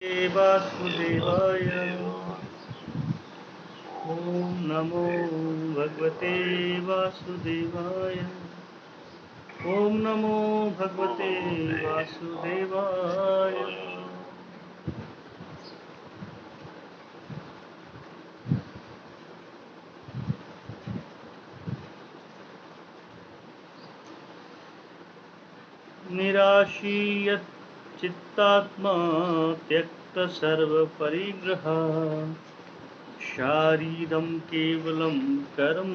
वासुदेवाय। ओम नमो भगवते वासुदेवाय। ओम नमो भगवते वासुदेवाय। निराशीयत चित्तात्मा त्यक्त सर्व परिग्रह शारीरं केवलं कर्म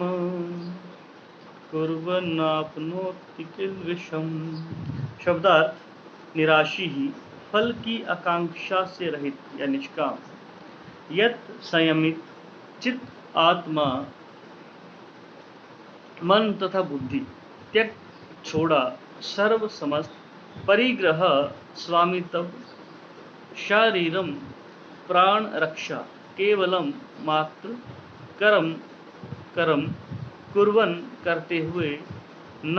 कुर्वन्नाप्नोति किल्बिषम्। शब्दार्थ निराशी ही फल की आकांक्षा से रहित या निष्काम, यत संयमित चित्त आत्मा मन तथा बुद्धि त्यक्त छोड़ा सर्व समस्त परिग्रह स्वामित्व शारीरम प्राण रक्षा केवलम मात्र कर्म कर्म कुर्वन करते हुए न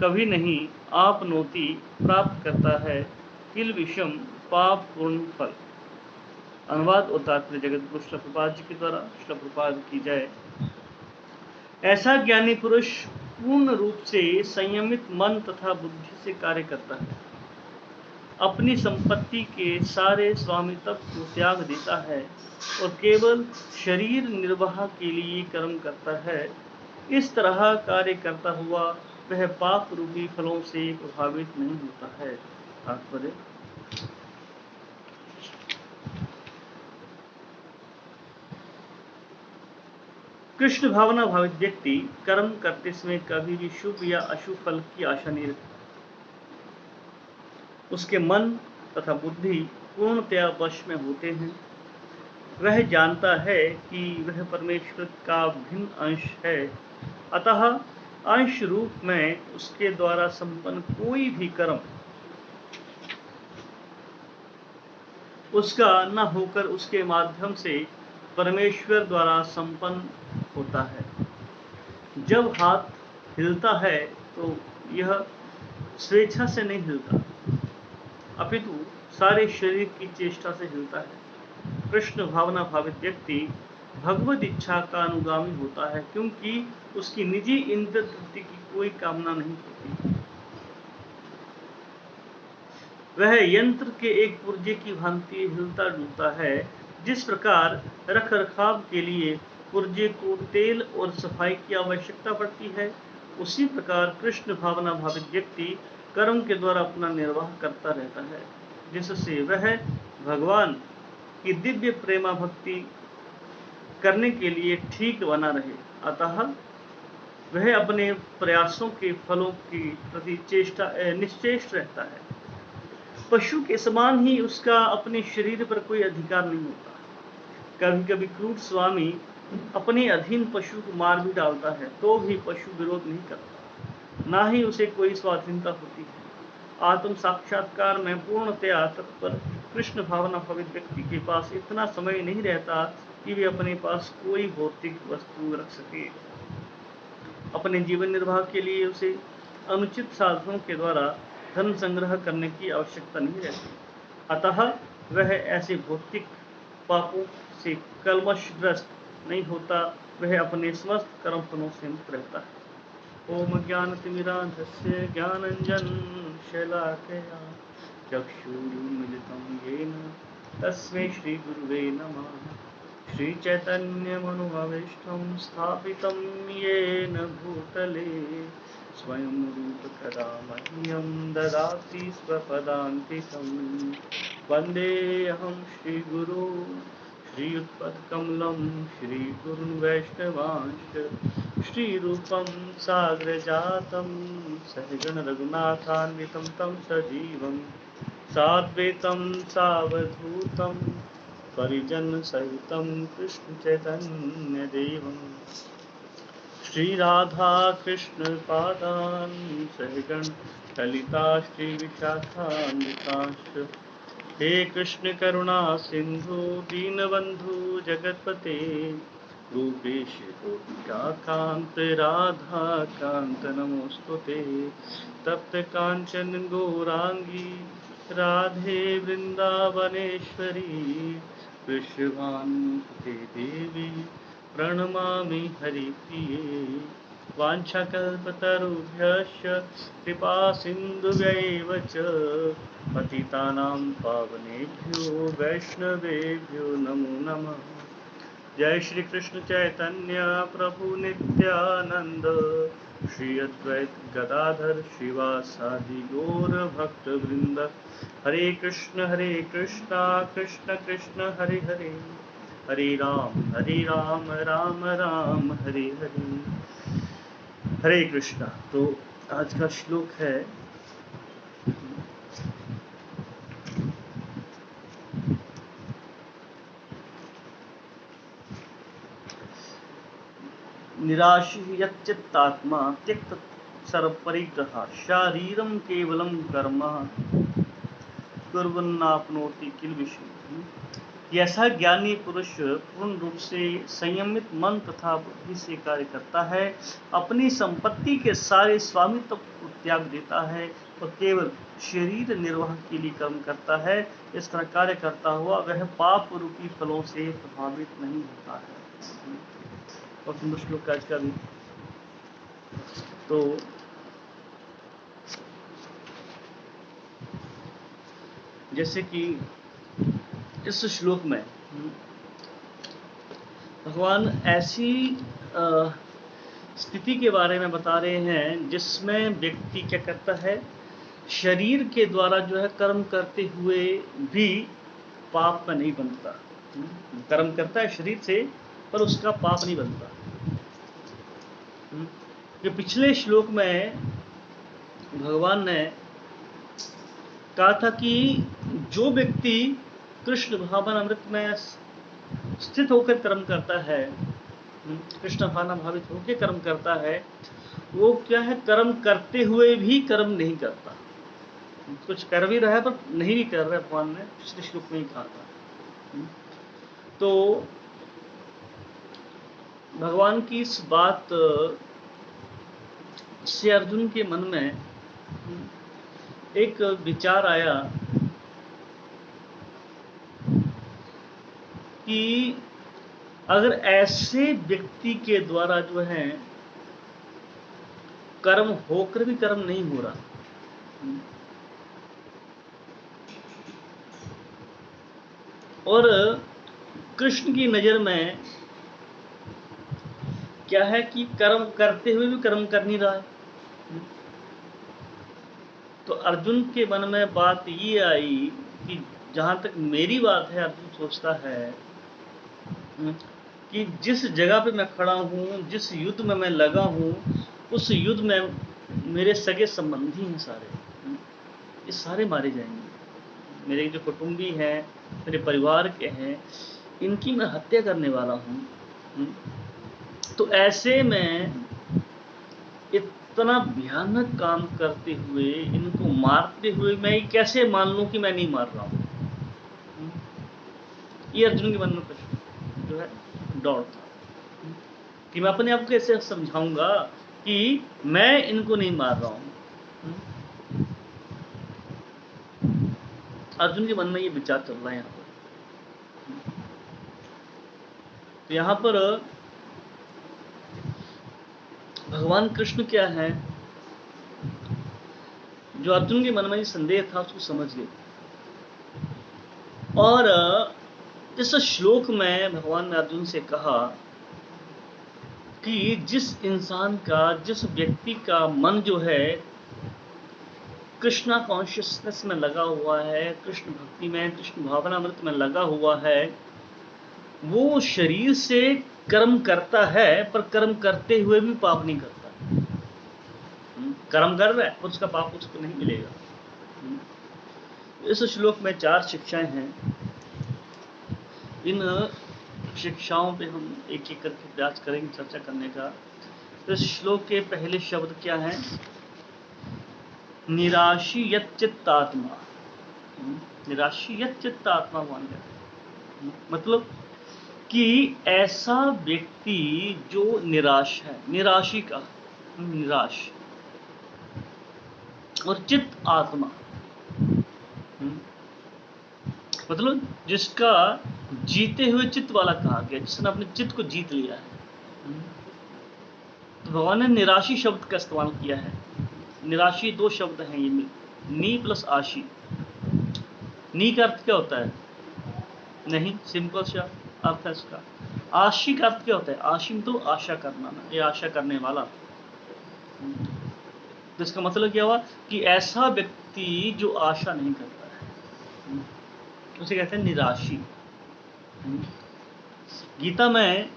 कभी नहीं आपनोति प्राप्त करता है किल विषम पाप पूर्ण फल। अनुवाद और तात्पर्य जगत गुरु श्रील प्रभुपाद जी के द्वारा। श्रील प्रभुपाद की जय। ऐसा ज्ञानी पुरुष पूर्ण रूप से संयमित मन तथा बुद्धि से कार्य करता है, अपनी संपत्ति के सारे स्वामित्व को त्याग देता है और केवल शरीर निर्वाह के लिए कर्म करता है। इस तरह कार्य करता हुआ वह पाप रूपी फलों से प्रभावित नहीं होता है। तात्पर्य कृष्ण भावना भावित व्यक्ति कर्म करते समय कभी भी शुभ या अशुभ फल की आशा नहीं रखता। उसके मन तथा बुद्धि पूर्णतया वश में होते हैं। वह जानता है कि वह परमेश्वर का भिन्न अंश है, अतः अंश रूप में उसके द्वारा संपन्न कोई भी कर्म उसका न होकर उसके माध्यम से परमेश्वर द्वारा संपन्न होता है। जब हाथ हिलता है तो यह स्वेच्छा से नहीं हिलता, अपितु सारे शरीर की चेष्टा से हिलता है। कृष्ण भावना भावित व्यक्ति भगवद इच्छा का अनुगामी होता है, क्योंकि उसकी निजी इंद्रिय तृप्ति की कोई कामना नहीं होती। वह यंत्र के एक पुर्जे की भांति हिलता डुलता है। जिस प्रकार रख रखाव के लिए पुर्जे को तेल और सफाई की आवश्यकता पड़ती है, उसी प्रकार कृष्ण भावना भावित व्यक्ति कर्म के द्वारा अपना निर्वाह करता रहता है, जिससे वह भगवान की दिव्य प्रेमा भक्ति करने के लिए ठीक बना रहे। अतः वह अपने प्रयासों के फलों की प्रति निश्चेष्ट रहता है। पशु के समान ही उसका अपने शरीर पर कोई अधिकार नहीं होता। कभी कभी क्रूर स्वामी अपने अधीन पशु को मार भी डालता है, तो भी पशु विरोध नहीं करता, ना ही उसे कोई स्वाधीनता होती है। आत्म साक्षात्कार में पूर्णतया तत्पर कृष्ण भावना भावित व्यक्ति के पास इतना समय नहीं रहता कि वे अपने पास कोई भौतिक वस्तु रख सके। अपने जीवन निर्वाह के लिए उसे अनुचित साधनों के द्वारा धन संग्रह करने की आवश्यकता नहीं रहती, अतः वह ऐसे भौतिक पापों से कलमशग्रस्त नहीं होता। वह अपने समस्त कर्म फलों से मुक्त रहता है। ओम ज्ञानतिमिरान्धस्य ज्ञानाञ्जनं शलाकया चक्षुरुन्मिलितं येन तस्मै श्रीगुरुवे नमः। श्रीचैतन्यमनोभीष्टं स्थापितं येन भूतले स्वयं रूप कदा मह्यं ददाति स्वपदान्तिकं। वन्देऽहं श्रीगुरो श्रीयुत्पदकमलं श्रीगुरुन् वैष्णवांश्च श्रीरूपं साग्रजातं सहगण रघुनाथान्वितं तं सजीवं साद्वैतं सावधूतं परिजन सहितं कृष्ण चैतन्य देवं श्री राधा कृष्ण पादान् सहगण ललिता श्री विशाखान्वितांश्च। हे कृष्ण करुणा सिंधु दीनबंधु जगतपते रूपेश गोपिकान्त राधा कान्त नमोस्तुते। तप्त कांचन गौरांगी राधे वृंदावनेश्वरी वृषभानुसुते देवी प्रणमामि हरिप्रिये वाञ्छाकल्पतरुभ्यश्च कृपा सिन्धुभ्यैव च पतितानां पावनेभ्यो वैष्णवेभ्यो नमो नमः। जय श्री कृष्ण चैतन्य प्रभु नित्यानंद श्री अद्वैत गदाधर शिवासादि गौर भक्त वृंद हरे कृष्ण कृष्ण कृष्ण हरे हरे हरे राम राम राम हरे हरे। हरे कृष्णा। तो आज का श्लोक है निराशी यच्चित्तात्मा त्यक्त सर्वपरिग्रह शारीरम केवलम कर्म कुर्वन्नाप्नोति किल विषय। ऐसा ज्ञानी पुरुष पूर्ण रूप से संयमित मन तथा बुद्धि से कार्य करता है, अपनी संपत्ति के सारे स्वामित्व को त्याग देता है और केवल शरीर निर्वाह के लिए कर्म करता है। इस तरह कार्य करता हुआ वह पाप रूपी फलों से प्रभावित नहीं होता है। और सुंदर श्लोक आज का भी। तो जैसे कि इस श्लोक में भगवान ऐसी स्थिति के बारे में बता रहे हैं जिसमें व्यक्ति क्या करता है, शरीर के द्वारा जो है कर्म करते हुए भी पाप का नहीं बनता। कर्म करता है शरीर से पर उसका पाप नहीं बनता। ये पिछले श्लोक में भगवान ने कहा था कि जो व्यक्ति कृष्ण भावन अमृत में स्थित होकर कर्म करता है, कृष्ण भावना भावित होकर कर्म करता है, वो क्या है, कर्म करते हुए भी कर्म नहीं करता। कुछ कर भी रहा है पर नहीं भी कर रहा है। भगवान ने पिछले श्लोक में ही कहा था। तो भगवान की इस बात से अर्जुन के मन में एक विचार आया कि अगर ऐसे व्यक्ति के द्वारा जो है कर्म होकर भी कर्म नहीं हो रहा, और कृष्ण की नजर में क्या है कि कर्म करते हुए भी कर्म कर नहीं रहा है, तो अर्जुन के मन में बात ये आई कि जहां तक मेरी बात है, अर्जुन सोचता है कि जिस जगह पे मैं खड़ा हूँ, जिस युद्ध में मैं लगा हूँ, उस युद्ध में मेरे सगे संबंधी हैं सारे, ये सारे मारे जाएंगे। मेरे जो कुटुंबी हैं, मेरे परिवार के हैं, इनकी मैं हत्या करने वाला हूँ। तो ऐसे में इतना भयानक काम करते हुए, इनको मारते हुए मैं कैसे मान लूं कि मैं नहीं मार रहा हूँ। ये अर्जुन के मन में प्रश्न जो है दौड़ था कि मैं अपने आप को कैसे समझाऊंगा कि मैं इनको नहीं मार रहा हूँ। अर्जुन के मन में ये विचार चल रहा है यहाँ पर। तो यहाँ पर भगवान कृष्ण क्या है, जो अर्जुन के मन में संदेह था उसको समझ गए। और इस श्लोक में भगवान ने अर्जुन से कहा कि जिस इंसान का, जिस व्यक्ति का मन जो है कृष्णा कॉन्शियसनेस में लगा हुआ है, कृष्ण भक्ति में, कृष्ण भावना अमृत में लगा हुआ है, वो शरीर से कर्म करता है पर कर्म करते हुए भी पाप नहीं करता। कर्म कर रहा है पर उसका पाप उसको नहीं मिलेगा। इस श्लोक में 4 शिक्षाएं हैं। इन शिक्षाओं पे हम एक एक करके प्रयास करेंगे चर्चा करने का। तो इस श्लोक के पहले शब्द क्या है, निराशी यच्चित्तात्मा। निराशी यच्चित्तात्मा मान गया, मतलब कि ऐसा व्यक्ति जो निराश है, निराशी का निराश, और चित्त आत्मा, मतलब जिसका जीते हुए चित्त वाला कहा गया, जिसने अपने चित्त को जीत लिया है। तो भगवान ने निराशी शब्द का इस्तेमाल किया है। निराशी दो शब्द हैं ये, नी प्लस आशी। नी का अर्थ क्या होता है? नहीं, सिंपल सा अर्थ है इसका। आशी का अर्थ क्या होता है? आशी तो आशा करना ना, ये आशा करने वाला। तो इसका मतलब क्या हुआ कि ऐसा व्यक्ति जो आशा नहीं करता है, उसे कहते हैं निराशी। गीता में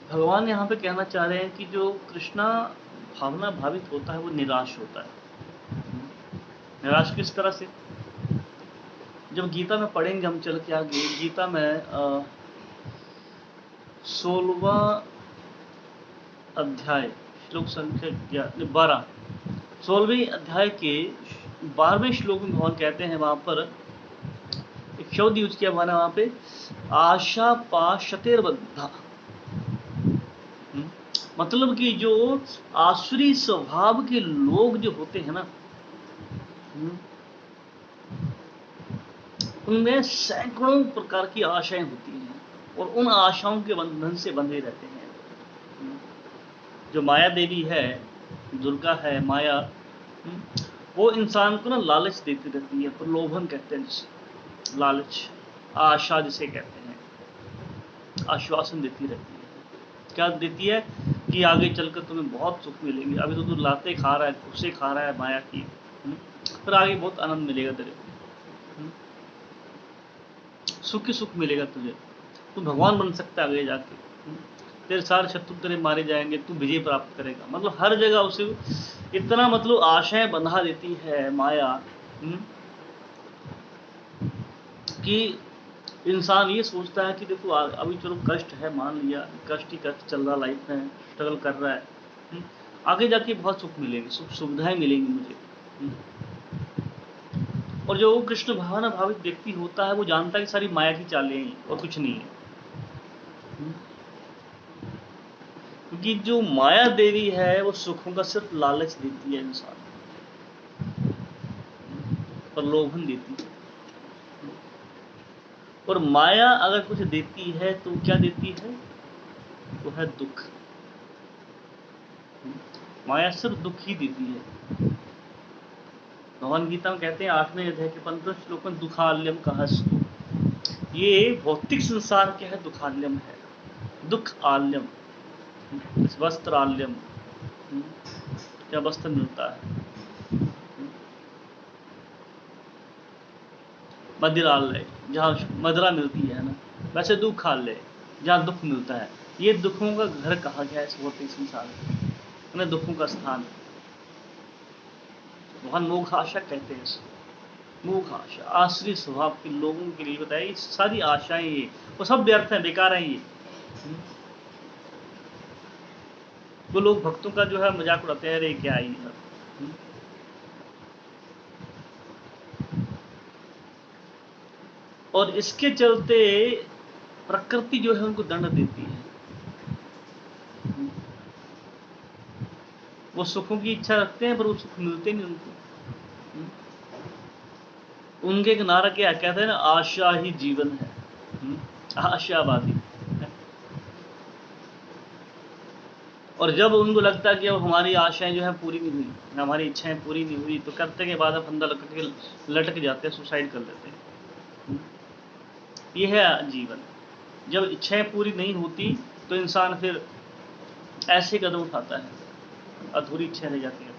भगवान यहाँ पे कहना चाह रहे हैं कि जो कृष्णा भावना भावित होता है वो निराश होता है। निराश किस तरह से? जब गीता में पढ़ेंगे हम चल के आगे, गीता में 16वां अध्याय श्लोक संख्या 12, 16वें अध्याय के 12वें श्लोक में भगवान कहते हैं, वहां पर एक शब्द यूज किया भगवान वहां पे, आशा पाशतेर्बद्धा। मतलब कि जो आसुरी स्वभाव के लोग जो होते हैं ना, उनमें सैकड़ों प्रकार की आशाएं होती हैं और उन आशाओं के बंधन से बंधे रहते हैं। जो माया देवी है, दुर्गा है, माया, वो इंसान को ना लालच देती रहती है, प्रलोभन कहते हैं जिसे, लालच, आशा जिसे कहते हैं, आश्वासन देती रहती है। क्या देती है? कि आगे चलकर तुम्हें बहुत सुख मिलेंगे, अभी तो तू लाते खा रहा है, खुशे खा रहा है माया की, पर आगे बहुत आनंद मिलेगा तेरे को, सुख ही सुख मिलेगा तुझे, तू भगवान बन सकता है आगे जाके, तेरे सारे शत्रु तेरे मारे जाएंगे, तू विजय प्राप्त करेगा। मतलब हर जगह उसे इतना मतलब आशाएं बंधा देती है माया, कि इंसान ये सोचता है कि देखो अभी चलो कष्ट है, मान लिया कष्ट ही कष्ट चल रहा, लाइफ में स्ट्रगल कर रहा है, आगे जाके बहुत सुख मिलेंगे, सुख सुविधाएं मिलेंगी मुझे। और जो कृष्ण भावना भावित व्यक्ति होता है वो जानता है कि सारी माया की चालें हैं और कुछ नहीं है। क्योंकि जो माया देवी है वो सुखों का सिर्फ लालच देती है, इंसान प्रलोभन देती है। और माया अगर कुछ देती है तो क्या देती है? वो है दुख। माया सिर्फ दुख ही देती है। भगवान गीता में कहते हैं 8वें अध्याय के 15 श्लोक में, दुखाल्यम कहस्तु। ये भौतिक संसार क्या है? दुखाल्यम है, दुख आल्यम, वस्त्र आल्यम, क्या वस्त्र मिलता है, मदिरालय जहाँ मदिरा मिलती है ना, वैसे दुखालय जहाँ दुख मिलता है। ये दुखों का घर कहा गया है इस भौतिक संसार में, दुखों का स्थान। भगवान मोक्ष आशा कहते हैं इसको, मोक्ष आशा, आश्रित स्वभाव के लोगों के लिए बताया सारी आशाएं ये वो सब व्यर्थ हैं, बेकार हैं ये। वो लोग भक्तों का जो है मजाक उड़ाते हैं, अरे क्या ही है। और इसके चलते प्रकृति जो है उनको दंड देती है। वो सुखों की इच्छा रखते हैं पर वो सुख मिलते नहीं उनको। उनके एक नारा क्या कहते हैं ना, आशा ही जीवन है, आशावादी। और जब उनको लगता है कि अब हमारी आशाएं जो है पूरी नहीं हुई, हमारी इच्छाएं पूरी नहीं हुई, तो करते के बाद फंदा लटक जाते हैं, सुसाइड कर लेते हैं। ये है जीवन। जब इच्छाएं पूरी नहीं होती तो इंसान फिर ऐसे कदम उठाता है, अधूरी इच्छाएं रह जाती है,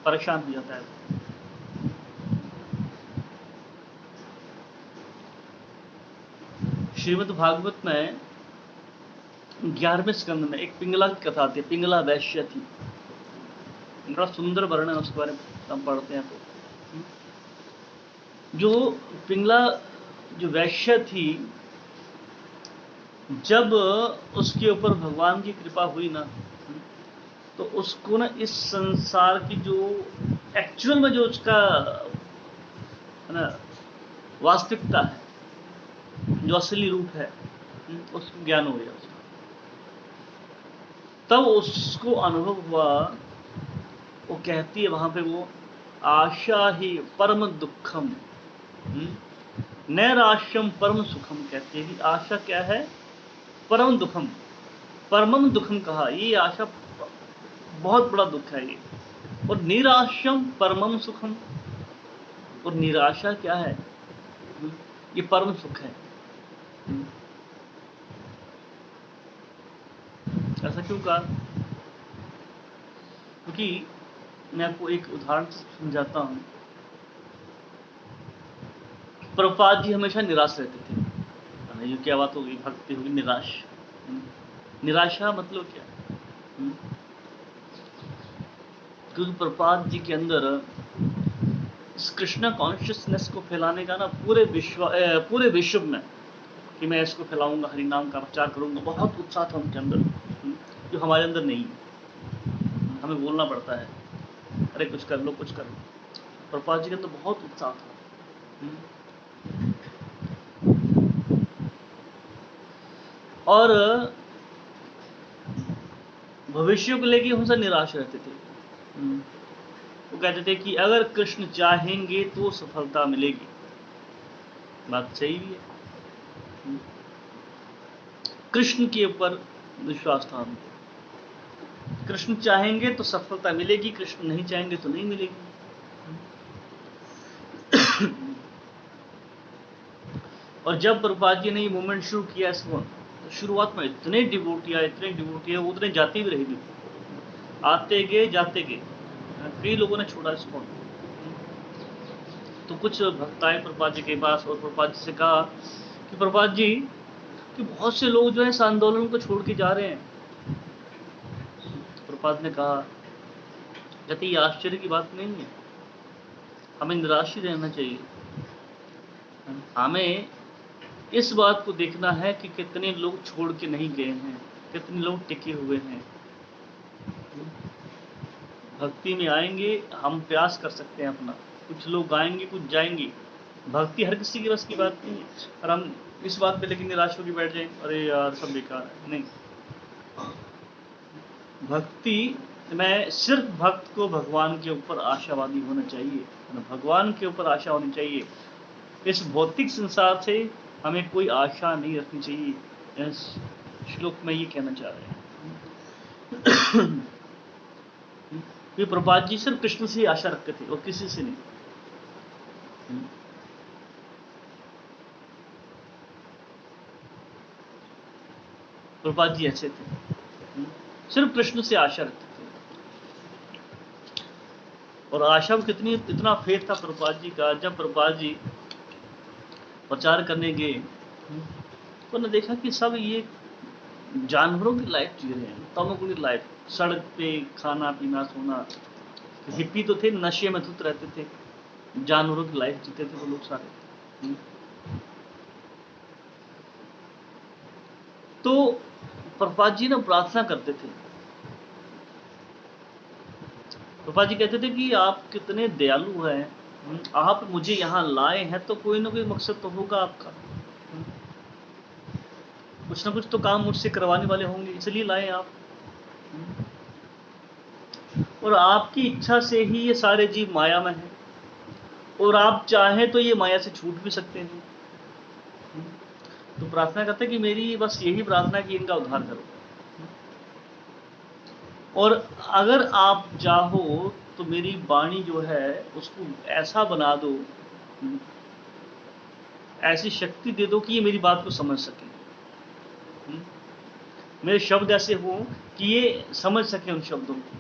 परेशान हो जाता है। श्रीमद् भागवत में 11वें स्कंद में एक पिंगला की कथा आती है। पिंगला वैश्य थी, बड़ा सुंदर वर्णन उसके बारे में हम पढ़ते हैं। तो जो पिंगला जो वैश्य थी, जब उसके ऊपर भगवान की कृपा हुई ना, तो उसको ना इस संसार की जो एक्चुअल में जो उसका है ना वास्तविकता है, जो असली रूप है, उसको ज्ञान हो गया उसका। तब उसको अनुभव हुआ, वो कहती है वहां पे, वो आशा ही परम दुखम नैराश्यम परम सुखम, कहती है कि आशा क्या है, परम दुखम, परमम दुखम कहा, ये आशा बहुत बड़ा दुख है ये, और निराश्यम परमम सुखम, और निराशा क्या है, ये परम सुख है। ऐसा क्यों कहा? क्योंकि मैं आपको एक उदाहरण से समझाता हूं। प्रभुपाद जी हमेशा निराश रहते थे। ये क्या बात होगी, भक्ति होगी निराश, निराशा मतलब क्या? क्योंकि प्रभुपाद जी के अंदर इस कृष्णा कॉन्शियसनेस को फैलाने का ना पूरे विश्व में, कि मैं इसको फैलाऊंगा, हरि नाम का प्रचार करूंगा, बहुत उत्साह था उनके अंदर, जो हमारे अंदर नहीं है। हमें बोलना पड़ता है, अरे कुछ कर लो, कुछ कर लो। प्रभुपाद जी के अंदर बहुत उत्साह था। और भविष्य को लेकर हमसे निराश रहते थे। वो कहते थे कि अगर कृष्ण चाहेंगे तो सफलता मिलेगी। बात सही भी है। कृष्ण के ऊपर विश्वास था हमको। कृष्ण चाहेंगे तो सफलता मिलेगी, कृष्ण नहीं चाहेंगे तो नहीं मिलेगी। और जब प्रभुपाद जी ने ये मूवमेंट शुरू किया इसको, तो शुरुआत में इतने डिवोटी उतने जाते भी रहे भी, आते गए जाते गए, कई लोगों ने छोड़ा इसको। तो कुछ भक्त आए प्रभुपाद जी के पास और प्रभुपाद जी से कहा कि प्रभुपाद जी, कि बहुत से लोग जो है इस आंदोलन को छोड़ के जा रहे हैं। तो प्रभुपाद ने कहा, कहते ये आश्चर्य की बात नहीं है, हमें निराश ही रहना चाहिए। हमें इस बात को देखना है कि कितने लोग छोड़ के नहीं गए हैं, कितने लोग टिके हुए हैं। भक्ति में आएंगे, हम प्रयास कर सकते हैं अपना, कुछ लोग आएंगे, कुछ जाएंगे। भक्ति हर किसी के बस की बात नहीं है। और हम इस बात पे लेकिन निराश होकर बैठ जाएं, अरे यार सब बेकार है। नहीं, भक्ति में सिर्फ भक्त को भगवान के ऊपर आशावादी होना चाहिए, भगवान के ऊपर आशा होनी चाहिए। इस भौतिक संसार से हमें कोई आशा नहीं रखनी चाहिए। इस श्लोक में ये कहना चाह रहे हैं। ये प्रभुपाद जी सिर्फ कृष्ण से ही आशा रखते थे और किसी से नहीं। प्रभुपाद जी ऐसे थे, सिर्फ कृष्ण से आशा रखते थे। और आशा में इतना फेथ था प्रभुपाद जी का। जब प्रभुपाद जी प्रचार करने गए तो उन्होंने देखा कि सब ये जानवरों की लाइफ जी रहे हैं, तमोगुणी लाइफ, सड़क पे खाना पीना सोना। हिप्पी तो थे, नशे में धुत रहते थे, जानवरों की लाइफ जीते थे वो लोग सारे। तो प्रभुपाद जी ना प्रार्थना करते थे। प्रभुपाद जी कहते थे कि आप कितने दयालु हैं, आप मुझे यहाँ लाए हैं तो कोई ना कोई मकसद तो होगा आपका, कुछ ना कुछ तो काम मुझसे करवाने वाले होंगे, इसलिए लाए आप। और आपकी इच्छा से ही ये सारे जीव माया में हैं, और आप चाहें तो ये माया से छूट भी सकते हैं। तो प्रार्थना करते कि मेरी बस यही प्रार्थना कि इनका उद्धार करो, और अगर आप चाहो तो मेरी वाणी जो है उसको ऐसा बना दो, ऐसी शक्ति दे दो कि ये मेरी बात को समझ सके, मेरे शब्द ऐसे हो कि ये समझ सके उन शब्दों को,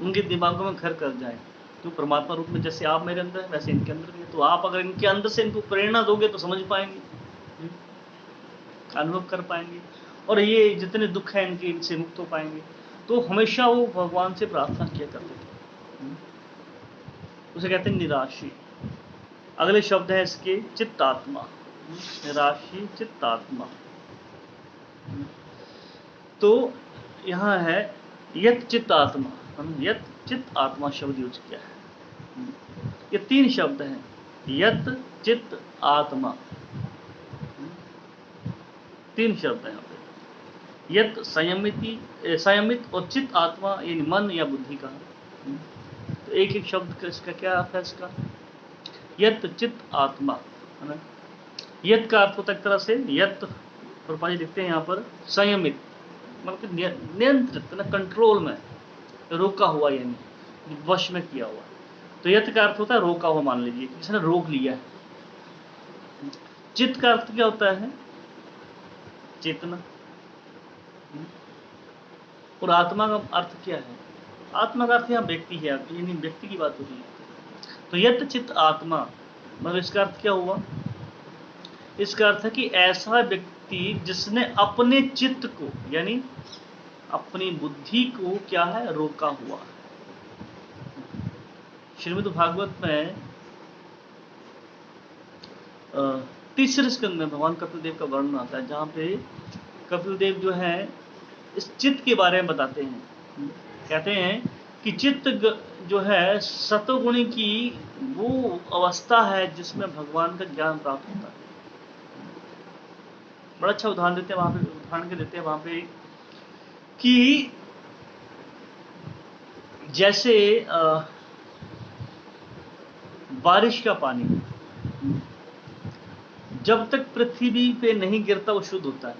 उनके दिमागों में घर कर जाए। तो परमात्मा रूप में जैसे आप मेरे अंदर है वैसे इनके अंदर भी है। तो आप अगर इनके अंदर से इनको प्रेरणा दोगे तो समझ पाएंगे, अनुभव कर पाएंगे, और ये जितने दुख हैं इनके, इनसे मुक्त हो पाएंगे। तो हमेशा वो भगवान से प्रार्थना किया करते थे। उसे कहते हैं निराशी। अगले शब्द है इसके चित्तात्मा, निराशी चित्तात्मा। तो यहाँ है यत चित्त आत्मा, यत चित्त आत्मा शब्द यूज किया है। ये तीन शब्द हैं, यत चित्त आत्मा, तीन शब्द हैं यहाँ पे। यत संयमित और चित्त आत्मा यानी मन या बुद्धि का। तो एक एक शब्द का इसका क्या अर्थ है इसका? यत चित्त आत्मा, है ना। यत का अर्थ होता है एक तरह से, यत और पानी लिखते हैं यहाँ पर, संयमित मतलब कि नियंत्रित, ना, कंट्रोल में, रोका हुआ, यानी वश में किया हुआ। तो यत का अर्थ होता है रोका हुआ, मान लीजिए किसी ने रोक लिया है। चित्त का अर्थ क्या होता है? चेतना। और आत्मा का अर्थ क्या है? आत्मा का अर्थ यहाँ व्यक्ति है, यानी व्यक्ति की बात हो रही है। तो यत चित्त आत्मा मतलब इसका अर्थ क्या हुआ? इसका अर्थ है कि ऐसा व्यक्ति जिसने अपने चित्त को यानी अपनी बुद्धि को क्या है? रोका हुआ। श्रीमद् भागवत में तीसरे स्कंद में भगवान कपिल देव का वर्णन आता है, जहाँ पे कपिल देव जो है इस चित्त के बारे में बताते हैं। कहते हैं कि चित्त जो है सतोगुणी की वो अवस्था है जिसमें भगवान का ज्ञान प्राप्त होता है। बड़ा अच्छा उदाहरण देते हैं वहां पे, उदाहरण के देते हैं वहां पे कि जैसे बारिश का पानी जब तक पृथ्वी पे नहीं गिरता वो शुद्ध होता है।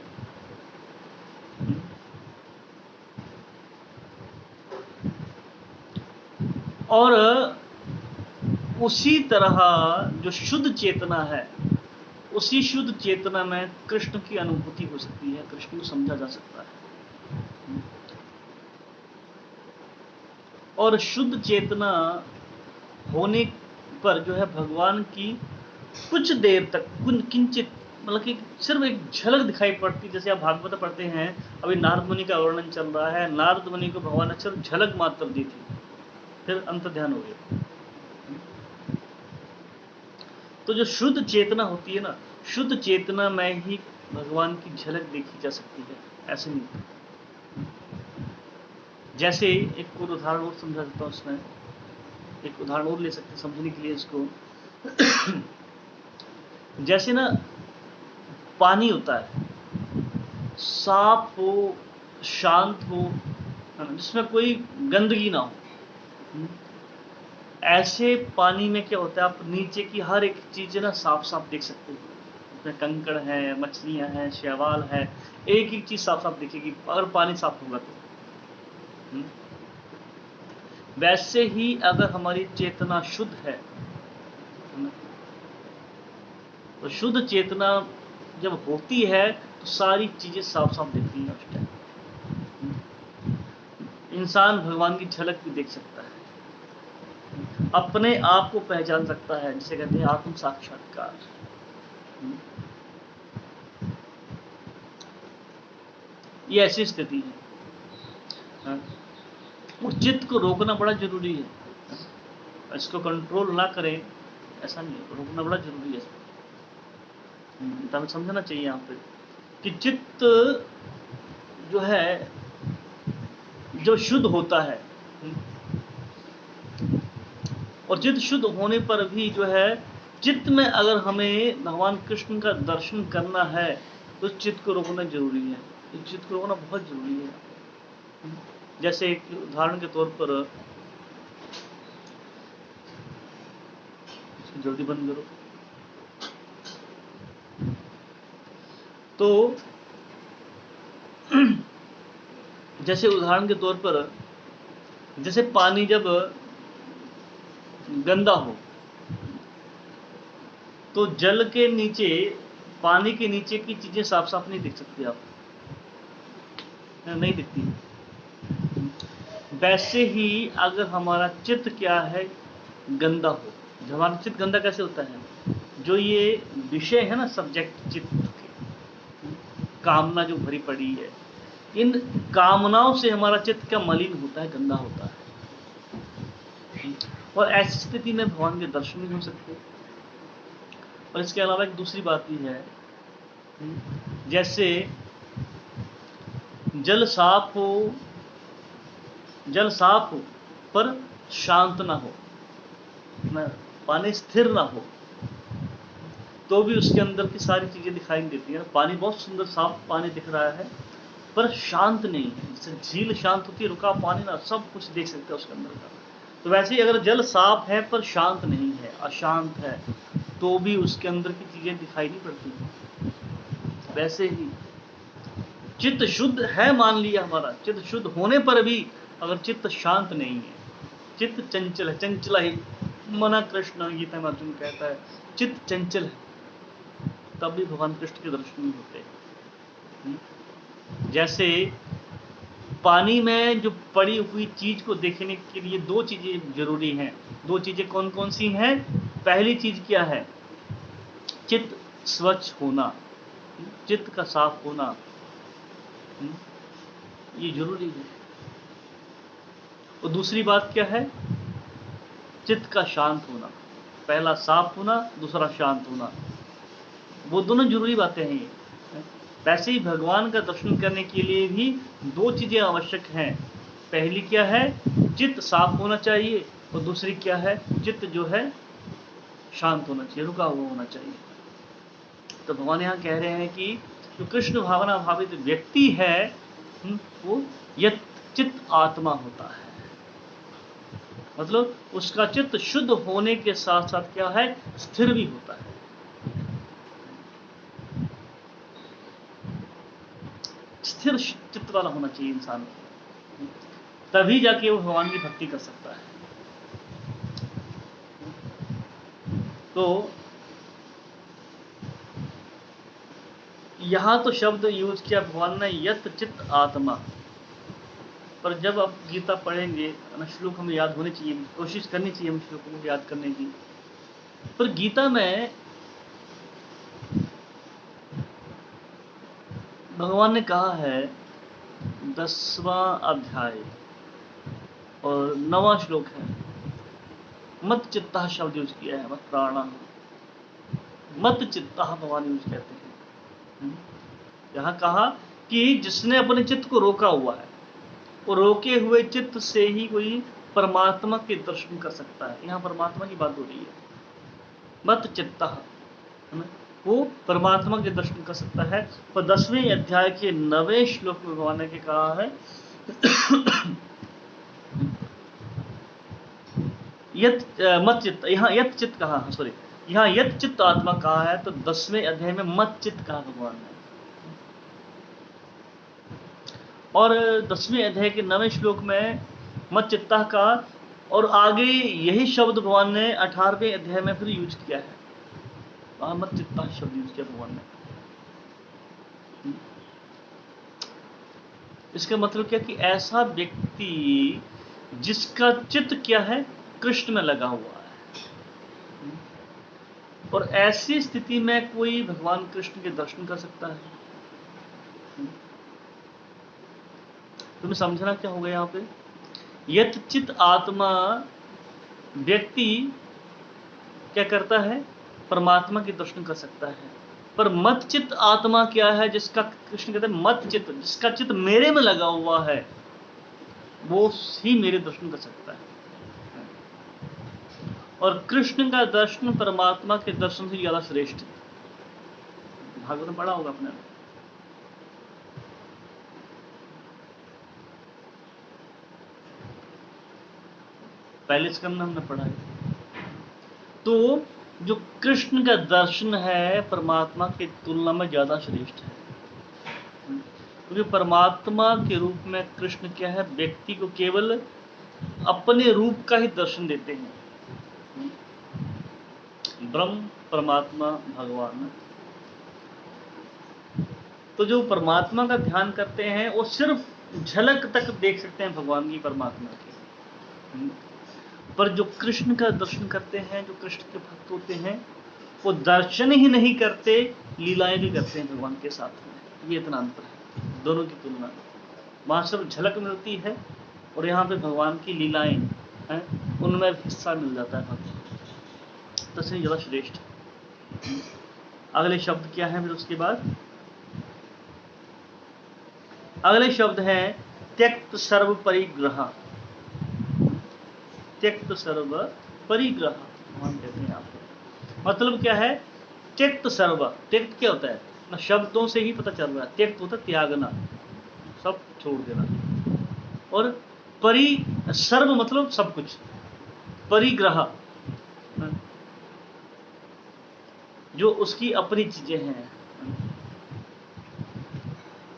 और उसी तरह जो शुद्ध चेतना है, उसी शुद्ध चेतना में कृष्ण की अनुभूति हो सकती है, कृष्ण को समझा जा सकता है। और शुद्ध चेतना होने पर जो है भगवान की कुछ देर तक किंचित मतलब कि सिर्फ एक झलक दिखाई पड़ती। जैसे आप भागवत पढ़ते हैं, अभी नारद मुनि का वर्णन चल रहा है, नारद मुनि को भगवान ने सिर्फ झलक मात्र दी थी, फिर अंत ध्यान हो गया। तो जो शुद्ध चेतना होती है ना, शुद्ध चेतना में ही भगवान की झलक देखी जा सकती है, ऐसे नहीं। जैसे एक और उदाहरण और समझा सकता हूँ, उसमें एक उदाहरण और ले सकते हैं समझने के लिए इसको। जैसे ना पानी होता है, साफ हो, शांत हो, जिसमें कोई गंदगी ना हो, ऐसे पानी में क्या होता है, आप नीचे की हर एक चीज ना साफ साफ देख सकते हो। उसमें कंकड़ है, मछलियां हैं, शैवाल है, एक एक चीज साफ साफ दिखेगी अगर पानी साफ होगा तो। वैसे ही अगर हमारी चेतना शुद्ध है, तो शुद्ध चेतना जब होती है तो सारी चीजें साफ साफ दिखती हैं। उस टाइम इंसान भगवान की झलक भी देख सकता है, अपने आप को पहचान सकता है, जिसे कहते हैं आत्म साक्षात्कार। ये ऐसी स्थिति है। और चित्त को रोकना बड़ा जरूरी है, इसको कंट्रोल ना करें ऐसा नहीं है, रोकना बड़ा जरूरी है। तो हमें समझना चाहिए यहाँ पे कि चित्त जो है जो शुद्ध होता है, और चित्त शुद्ध होने पर भी जो है चित्त में अगर हमें भगवान कृष्ण का दर्शन करना है तो चित्त को रोकना जरूरी है। चित्त को रोकना बहुत जरूरी है। जैसे एक उदाहरण के तौर पर, जल्दी बंद करो। तो जैसे उदाहरण के तौर पर, जैसे पानी जब गंदा हो तो जल के नीचे, पानी के नीचे की चीजें साफ साफ नहीं दिख सकती, आप नहीं दिखती। वैसे ही अगर हमारा चित्त क्या है, गंदा हो। जब हमारा चित्त गंदा कैसे होता है, जो ये विषय है ना, सब्जेक्ट चित्त के, कामना जो भरी पड़ी है, इन कामनाओं से हमारा चित्त क्या मलिन होता है, गंदा होता है। और ऐसी स्थिति में भगवान के दर्शन नहीं हो सकते। और इसके अलावा एक दूसरी बात भी है, जैसे जल साफ हो पर शांत ना हो, पानी स्थिर ना हो, तो भी उसके अंदर की सारी चीजें दिखाई देती है। पानी बहुत सुंदर साफ पानी दिख रहा है, पर शांत नहीं है। जैसे झील शांत होती है, रुका पानी ना, सब कुछ देख सकते हैं उसके अंदर का। तो वैसे ही अगर जल साफ है पर शांत नहीं है, अशांत है, तो भी उसके अंदर की चीजें दिखाई नहीं पड़ती। वैसे ही चित्त शुद्ध है, मान लिया हमारा, चित्त शुद्ध होने पर भी अगर चित्त शांत नहीं है, चित्त चंचल है, चंचला ही मना, कृष्ण गीता में अर्जुन कहता है चित्त चंचल है, तब भी भगवान कृष्ण के दर्शन नहीं होते। जैसे पानी में जो पड़ी हुई चीज को देखने के लिए दो चीजें जरूरी हैं। दो चीजें कौन कौन सी हैं? पहली चीज क्या है? चित्त स्वच्छ होना, चित्त का साफ होना, ये जरूरी है। और दूसरी बात क्या है? चित्त का शांत होना। पहला साफ होना, दूसरा शांत होना, वो दोनों जरूरी बातें हैं ये। वैसे ही भगवान का दर्शन करने के लिए भी दो चीजें आवश्यक हैं। पहली क्या है? चित्त साफ होना चाहिए, और दूसरी क्या है? चित्त जो है शांत होना चाहिए, रुका हुआ होना चाहिए। तो भगवान यहाँ कह रहे हैं कि जो कृष्ण भावना भावित व्यक्ति है वो यत चित्त आत्मा होता है। मतलब उसका चित्त शुद्ध होने के साथ साथ क्या है? स्थिर भी होता है। स्थिर चित्त वाला होना चाहिए इंसान को, तभी जाके वो भगवान की भक्ति कर सकता है। तो यहां तो शब्द यूज किया भगवान ने यत चित्त आत्मा, पर जब आप गीता पढ़ेंगे ना, श्लोक हमें याद होने चाहिए, कोशिश करनी चाहिए हम श्लोकों को याद करने की। पर गीता में भगवान ने कहा है 10वां अध्याय और 9वां श्लोक है, मत चित्ता शब्द यूज किया है, मत प्राणा, मत चित्ता भगवान यूज कहते हैं। यहां कहा कि जिसने अपने चित्त को रोका हुआ है, वो रोके हुए चित्त से ही कोई परमात्मा के दर्शन कर सकता है। यहाँ परमात्मा की बात हो रही है, मत चित्ता, वो परमात्मा के दर्शन कर सकता है। पर 10वें अध्याय के 9वें श्लोक में भगवान ने कहा है यत मत चित्त, यहाँ यत चित्त कहा, सॉरी, यहाँ यत चित्त आत्मा कहा है, तो 10वें अध्याय में मत चित्त कहा भगवान ने। और 10वें अध्याय के 9वें श्लोक में मत चित्ता का, और आगे यही शब्द भगवान ने 18वें अध्याय में फिर यूज किया है, वहां मत चित्ता शब्द यूज किया भगवान ने। इसका मतलब क्या कि ऐसा व्यक्ति जिसका चित्त क्या है? कृष्ण में लगा हुआ है, और ऐसी स्थिति में कोई भगवान कृष्ण के दर्शन कर सकता है। तुम्हें समझना क्या होगा यहाँ पे? यत चित्त आत्मा व्यक्ति क्या करता है? परमात्मा के दर्शन कर सकता है। पर मत चित्त आत्मा क्या है? जिसका, कृष्ण कहते हैं मत चित्त, जिसका चित्त मेरे में लगा हुआ है, वो ही मेरे दर्शन कर सकता है। और कृष्ण का दर्शन परमात्मा के दर्शन से ज्यादा श्रेष्ठ है। भागवत में पढ़ा होगा अपने, पहले स्कंद में हमने पढ़ा है। तो जो कृष्ण का दर्शन है परमात्मा की तुलना में ज्यादा श्रेष्ठ है, क्योंकि परमात्मा के रूप में कृष्ण क्या है? व्यक्ति को केवल अपने रूप का ही दर्शन देते हैं। ब्रह्म परमात्मा भगवान, तो जो परमात्मा का ध्यान करते हैं वो सिर्फ झलक तक देख सकते हैं भगवान की, परमात्मा की। पर जो कृष्ण का दर्शन करते हैं, जो कृष्ण के भक्त होते हैं, वो दर्शन ही नहीं करते, लीलाएं भी करते हैं भगवान के साथ में। ये इतना अंतर है दोनों की तुलना में। वहां सिर्फ झलक मिलती है, और यहाँ पे भगवान की लीलाएं हैं, उनमें हिस्सा मिल जाता है भक्त, तो इसलिए ज्यादा श्रेष्ठ है। अगले शब्द क्या है फिर उसके बाद? अगले शब्द है त्यक्त सर्व परिग्रह। त्यक्त सर्व परिग्रह भगवान कहते हैं आपको। मतलब क्या है? त्यक्त सर्व, त्यक्त क्या होता है ना, शब्दों से ही पता चल रहा है। त्यक्त होता है त्यागना, सब छोड़ देना। और परि सर्व मतलब सब कुछ, परिग्रह जो उसकी अपनी चीजें हैं।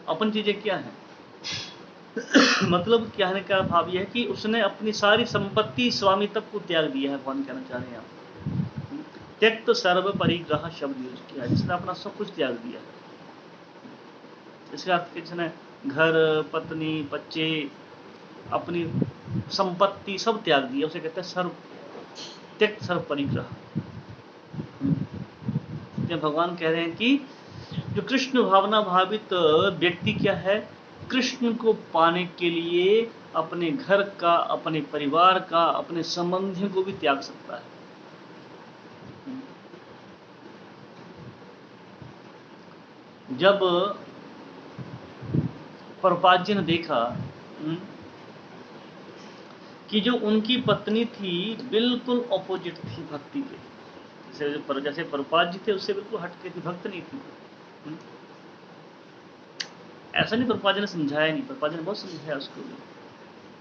अपनी चीजें क्या हैं? मतलब कहने का भाव यह है कि उसने अपनी सारी संपत्ति स्वामित्व को त्याग दिया है। भगवान कहना चाह रहे हैं आप त्यक्त सर्व परिग्रह शब्द यूज किया, जिसने अपना सब कुछ त्याग दिया है। इसके अर्थ जिसने घर, पत्नी, बच्चे, अपनी संपत्ति सब त्याग दिया, उसे कहते हैं सर्व त्यक्त सर्व परिग्रह। भगवान कह रहे हैं कि जो कृष्ण भावना भावित व्यक्ति क्या है, कृष्ण को पाने के लिए अपने घर का, अपने परिवार का, अपने संबंधियों को भी त्याग सकता है। जब प्रभुपाद जी ने देखा कि जो उनकी पत्नी थी बिल्कुल ऑपोजिट थी भक्ति के, जैसे प्रभुपाद जी थे उससे बिल्कुल हटके थी, भक्त नहीं थी। ऐसा नहीं प्रभुपाद जी ने समझाया नहीं, प्रभुपाद जी ने बहुत समझाया उसको भी,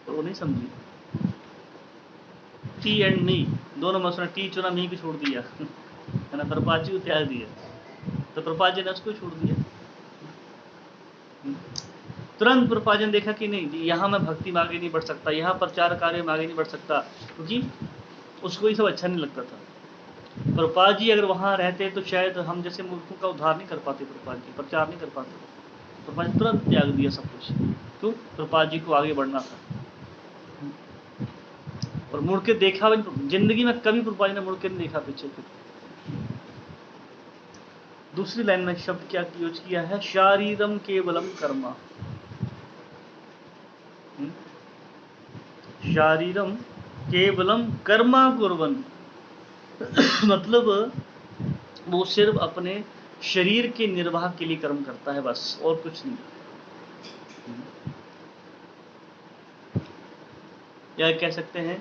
पर वो नहीं समझी। टी एंड मी दोनों में उसने टी चुना, मी भी छोड़ दिया है ना, प्रभुपाद जी को त्याग दिया, तो प्रभुपाद जी ने उसको छोड़ दिया। तुरंत प्रभुपाद जी ने देखा कि नहीं, यहाँ मैं भक्ति में आगे नहीं बढ़ सकता, यहाँ प्रचार कार्य में आगे नहीं बढ़ सकता, क्योंकि उसको ये सब अच्छा नहीं लगता था। प्रभुपाद जी अगर वहाँ रहते तो शायद हम जैसे मूर्खों का उद्धार नहीं कर पाते, प्रभुपाद जी प्रचार नहीं कर पाते। प्रभुपाद जी तुरंत त्याग दिया सब कुछ, क्यों? प्रभुपाद जी को आगे बढ़ना था। और मुड़ के देखा भी, जिंदगी में कभी प्रभुपाद जी ने मुड़ के नहीं देखा पीछे। फिर दूसरी लाइन में शब्द क्या यूज किया है? शारीरम केवलम कर्मा। शारीरम केवलम कर्मा कुर्वन् मतलब वो सिर्फ अपने शरीर के निर्वाह के लिए कर्म करता है, बस, और कुछ नहीं। या कह सकते हैं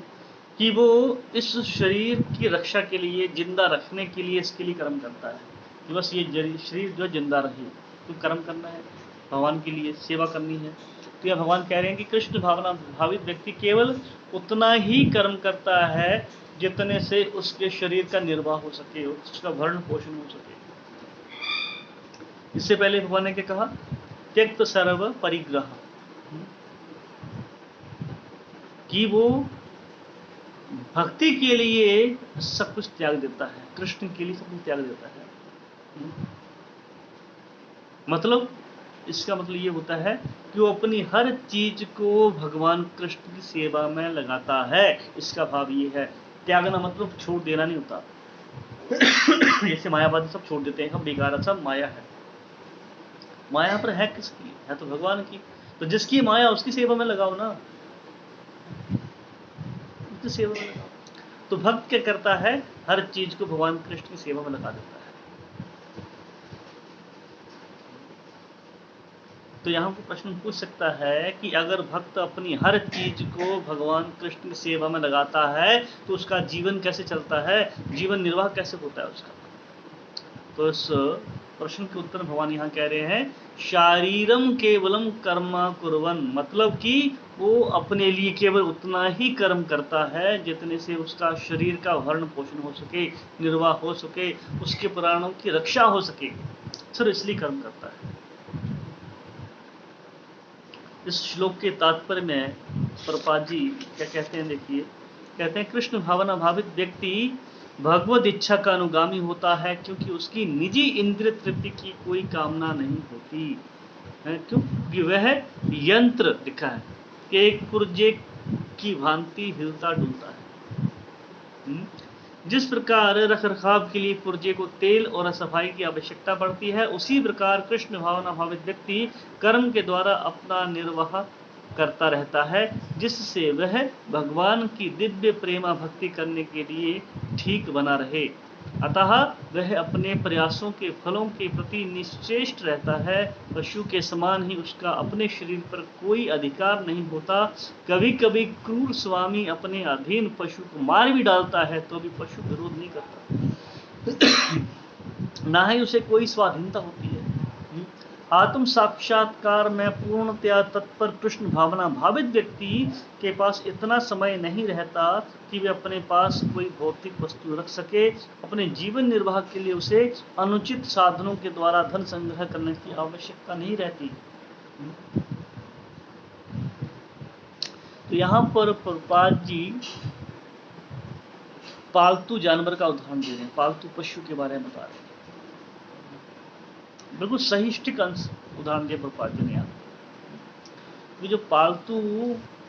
कि वो इस शरीर की रक्षा के लिए, जिंदा रखने के लिए, इसके लिए कर्म करता है कि बस ये शरीर जो जिंदा रहे, तो कर्म करना है, भगवान के लिए सेवा करनी है। तो यह भगवान कह रहे हैं कि कृष्ण भावना भावित व्यक्ति केवल उतना ही कर्म करता है जितने से उसके शरीर का निर्वाह हो सके, उसका भरण पोषण हो सके। इससे पहले भगवान ने क्या कहा? त्यक्त सर्व परिग्रह, कि वो भक्ति के लिए सब कुछ त्याग देता है, कृष्ण के लिए सब कुछ त्याग देता है। मतलब इसका मतलब ये होता है कि वो अपनी हर चीज को भगवान कृष्ण की सेवा में लगाता है। इसका भाव ये है। त्यागना मतलब छोड़ देना नहीं होता। जैसे मायावादी सब छोड़ देते हैं, हम बेकार, सब माया है। माया पर है किसकी? है तो भगवान की। तो जिसकी माया उसकी सेवा में लगाओ ना, उसकी सेवा में लगाओ। तो भक्त क्या करता है? हर चीज को भगवान कृष्ण की सेवा में लगा देता है। तो यहाँ पर प्रश्न पूछ सकता है कि अगर भक्त अपनी हर चीज को भगवान कृष्ण की सेवा में लगाता है तो उसका जीवन कैसे चलता है, जीवन निर्वाह कैसे होता है उसका? तो इस प्रश्न के उत्तर भगवान यहाँ कह रहे हैं, शारीरम केवलम कर्मा कुर्वन्, मतलब कि वो अपने लिए केवल उतना ही कर्म करता है जितने से उसका शरीर का भरण पोषण हो सके, निर्वाह हो सके, उसके प्राणों की रक्षा हो सके, सिर्फ इसलिए कर्म करता है। इस श्लोक के तात्पर्य में प्रभुपाद जी क्या कहते हैं? देखिए, कहते हैं कृष्ण भावना भावित व्यक्ति भगवद इच्छा का अनुगामी होता है क्योंकि उसकी निजी इंद्रिय तृप्ति की कोई कामना नहीं होती है, क्योंकि वह यंत्र दिखा है कि एक पुर्जे की भांति हिलता डुलता है। जिस प्रकार रख रखाव के लिए पुर्जे को तेल और सफाई की आवश्यकता पड़ती है, उसी प्रकार कृष्ण भावना भावित व्यक्ति कर्म के द्वारा अपना निर्वाह करता रहता है, जिससे वह भगवान की दिव्य प्रेमा भक्ति करने के लिए ठीक बना रहे। अतः वह अपने प्रयासों के फलों के प्रति निश्चेष्ट रहता है। पशु के समान ही उसका अपने शरीर पर कोई अधिकार नहीं होता। कभी कभी क्रूर स्वामी अपने अधीन पशु को मार भी डालता है तो भी पशु विरोध नहीं करता, ना ही उसे कोई स्वाधीनता होती है। आत्म साक्षात्कार में पूर्णतया तत्पर कृष्ण भावना भावित व्यक्ति के पास इतना समय नहीं रहता कि वे अपने पास कोई भौतिक वस्तु रख सके। अपने जीवन निर्वाह के लिए उसे अनुचित साधनों के द्वारा धन संग्रह करने की आवश्यकता नहीं रहती। तो यहाँ पर प्रभुपाद जी पालतू जानवर का उदाहरण दे रहे हैं, पालतू पशु के बारे में बता रहे हैं। बिल्कुल सही स्टिक उदाहरण दिया प्रभुपाद जी ने यहाँ। ये जो पालतू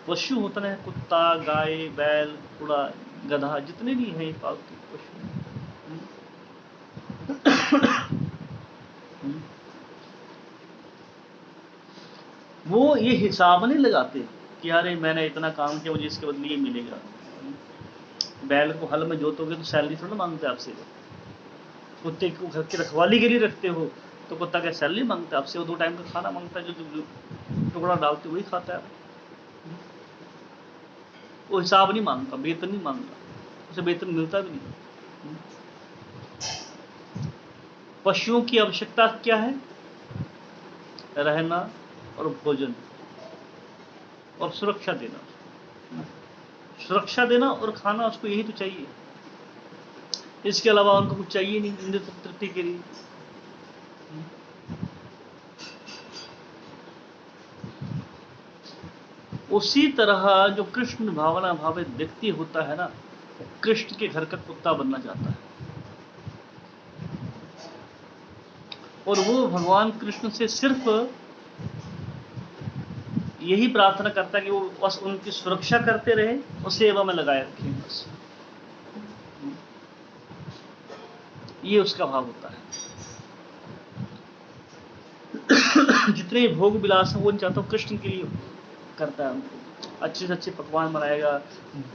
पशु होता है, कुत्ता, गाय, बैल, घोड़ा, गधा, जितने भी हैं पालतू पशु, वो ये हिसाब नहीं लगाते कि अरे मैंने इतना काम किया, मुझे इसके बदले ये मिलेगा। बैल को हल में जोतोगे तो सैलरी थोड़ा मांगते आपसे। कुत्ते को घर की रखवाली के लिए रखते हो तो कुत्ता क्या सैलरी मांगता है आपसे? वो 2 टाइम का खाना मांगता है, जो टुकड़ा डालते वही खाता है। वो हिसाब नहीं मांगता, वेतन नहीं मांगता, उसे वेतन मिलता भी नहीं। पशुओं की आवश्यकता क्या है? रहना और भोजन और सुरक्षा देना। सुरक्षा देना और खाना, उसको यही तो चाहिए। इसके अलावा उनको कुछ चाहिए नहीं इंद्रिय तृप्ति के लिए। उसी तरह जो कृष्ण भावना भावित व्यक्ति होता है ना, कृष्ण के घर का कुत्ता बनना चाहता है, और वो भगवान कृष्ण से सिर्फ यही प्रार्थना करता है कि वो बस उनकी सुरक्षा करते रहे और सेवा में लगाए रखें, बस ये उसका भाव होता है। जितने भोग विलास हैं वो चाहता हूँ कृष्ण के लिए करता है। उनको अच्छे से अच्छे पकवान बनाएगा,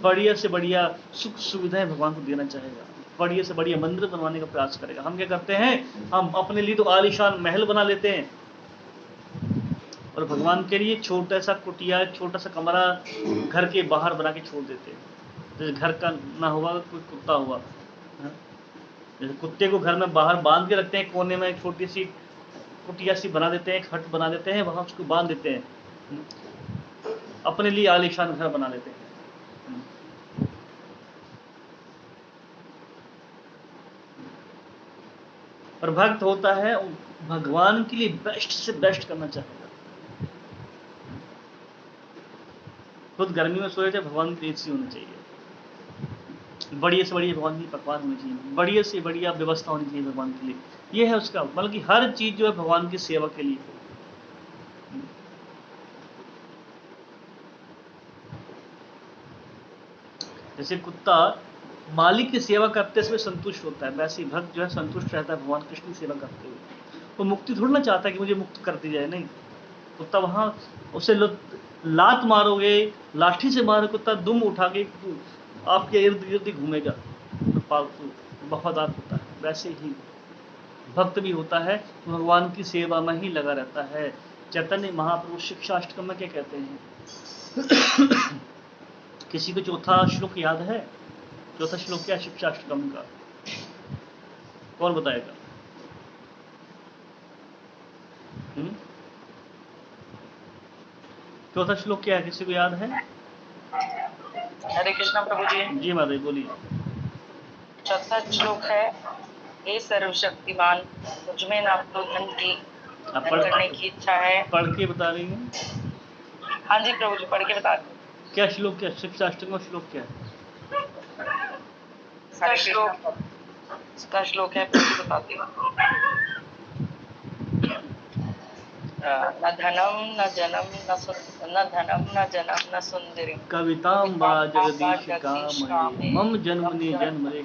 बढ़िया से बढ़िया सुख सुविधाएं भगवान को देना चाहेगा, बढ़िया से बढ़िया मंदिर बनवाने का प्रयास करेगा। हम क्या करते हैं, हम अपने लिए तो आलीशान महल बना लेते हैं और भगवान के लिए छोटा सा कुटिया, छोटा सा कमरा घर के बाहर बना के छोड़ देते हैं। जैसे घर का ना हुआ कोई कुत्ता हुआ, जैसे कुत्ते को घर में बाहर बांध के रखते हैं, कोने में एक छोटी सी कुटिया सी बना देते हैं, एक हट बना देते हैं, वहां उसको बांध देते हैं, अपने लिए आलीशान घर बना लेते हैं। और भक्त होता है भगवान के लिए बेस्ट से बेस्ट करना चाहेगा। खुद गर्मी में सोए थे, भगवान की एसी होनी चाहिए, बढ़िया से बढ़िया भगवान की पकवान होनी चाहिए, बढ़िया से बढ़िया व्यवस्था होनी चाहिए भगवान के लिए। ये है उसका, बल्कि हर चीज जो है भगवान की सेवा के लिए। जैसे कुत्ता मालिक की सेवा करते समय संतुष्ट होता है, वैसे ही भक्त जो है संतुष्ट रहता है भगवान कृष्ण की सेवा करते हुए। वो मुक्ति थोड़ी ना चाहता है कि मुझे मुक्त कर दी जाए, नहीं। कुत्ता वहां उसे लात मारोगे, लाठी से मारो, कुत्ता दुम उठा के आपके इर्द गिर्द ही घूमेगा, तो पालतू वफादार होता है। वैसे ही भक्त भी होता है, भगवान की सेवा में ही लगा रहता है। चैतन्य महाप्रभु शिक्षाष्टकम में क्या कहते हैं? किसी को चौथा श्लोक याद है? चौथा श्लोक क्या है शिक्षाष्टकम का? कौन बताएगा? चौथा श्लोक क्या है, किसी को याद है? हरे कृष्णा प्रभु जी। जी माता बोलिए। चौथा श्लोक है, हे सर्वशक्तिमान, मुझमें ना तो धन की करने की इच्छा है। पढ़ के बता रही हैं? हाँ जी प्रभु जी, पढ़ के बता रही। क्या श्लोक, क्या शिक्षाष्टकम श्लोक क्या है? इसका श्लोक है, बताती हूँ। न धनम न जनम न धनम न जनम न सुंदरी कवितां वा जगदीश कामये मम जन्मनि जन्मरे।